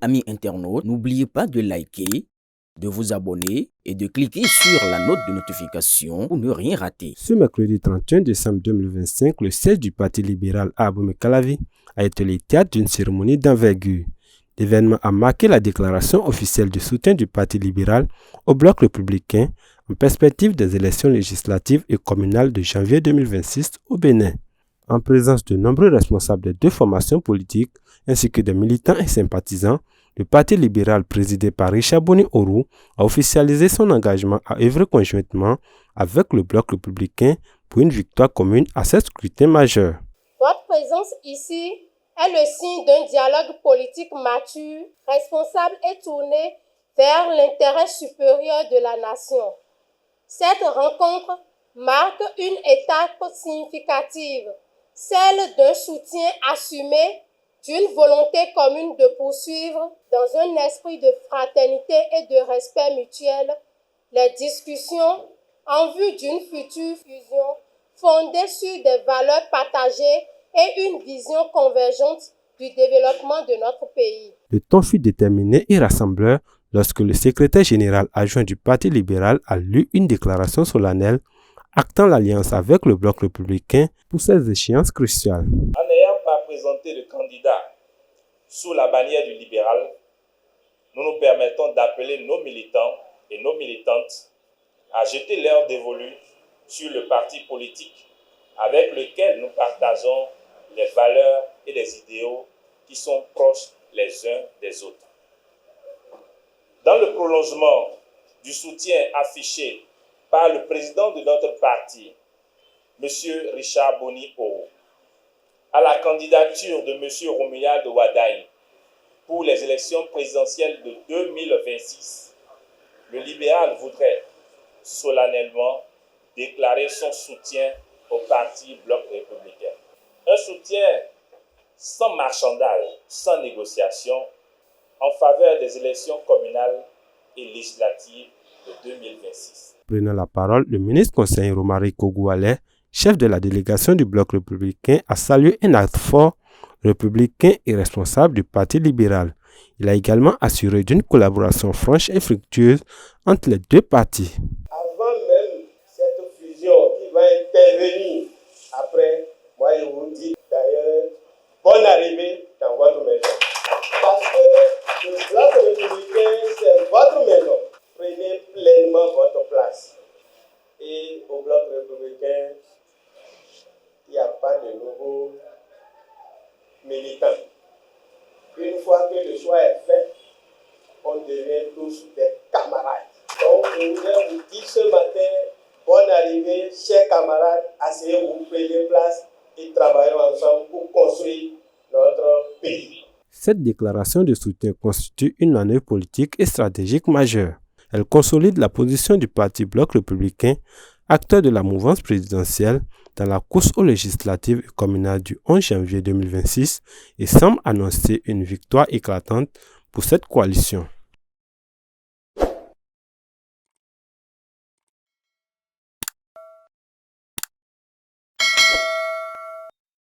Amis internautes, n'oubliez pas de liker, de vous abonner et de cliquer sur la note de notification pour ne rien rater. Ce mercredi 31 décembre 2025, le siège du Parti libéral à Abomey-Calavi a été le théâtre d'une cérémonie d'envergure. L'événement a marqué la déclaration officielle de soutien du Parti libéral au bloc républicain en perspective des élections législatives et communales de janvier 2026 au Bénin. En présence de nombreux responsables des deux formations politiques ainsi que des militants et sympathisants, le Parti libéral présidé par Richard Boni-Orou a officialisé son engagement à œuvrer conjointement avec le bloc républicain pour une victoire commune à ce scrutin majeur. Votre présence ici est le signe d'un dialogue politique mature, responsable et tourné vers l'intérêt supérieur de la nation. Cette rencontre marque une étape significative, celle d'un soutien assumé, d'une volonté commune de poursuivre, dans un esprit de fraternité et de respect mutuel, les discussions en vue d'une future fusion fondée sur des valeurs partagées et une vision convergente du développement de notre pays. Le ton fut déterminé et rassembleur lorsque le secrétaire général adjoint du Parti libéral a lu une déclaration solennelle actant l'alliance avec le bloc républicain pour ces échéances cruciales. En n'ayant pas présenté de candidat sous la bannière du libéral, nous nous permettons d'appeler nos militants et nos militantes à jeter l'heure dévolue sur le parti politique avec lequel nous partageons les valeurs et les idéaux qui sont proches les uns des autres. Dans le prolongement du soutien affiché par le président de notre parti, M. Richard Boni-Orou, à la candidature de M. Romuald Wadaye pour les élections présidentielles de 2026, le libéral voudrait solennellement déclarer son soutien au parti Bloc républicain. Un soutien sans marchandage, sans négociation, en faveur des élections communales et législatives de 2026. Prenant la parole, le ministre conseiller Romary Kogoualé, chef de la délégation du bloc républicain, a salué un acte fort, républicain et responsable du Parti libéral. Il a également assuré d'une collaboration franche et fructueuse entre les deux partis. Avant même cette fusion qui va intervenir après, moi je vous dis d'ailleurs, bonne arrivée dans votre maison. Parce que le bloc républicain, c'est votre maison. Prenez pleinement votre place. Et au bloc républicain, il n'y a pas de nouveaux militants. Une fois que le choix est fait, on devient tous des camarades. Donc, je voudrais vous dire ce matin, bonne arrivée, chers camarades, asseyez-vous, prenez place et travaillons ensemble pour construire notre pays. Cette déclaration de soutien constitue une manœuvre politique et stratégique majeure. Elle consolide la position du Parti Bloc républicain, acteur de la mouvance présidentielle, dans la course aux législatives et communales du 11 janvier 2026 et semble annoncer une victoire éclatante pour cette coalition.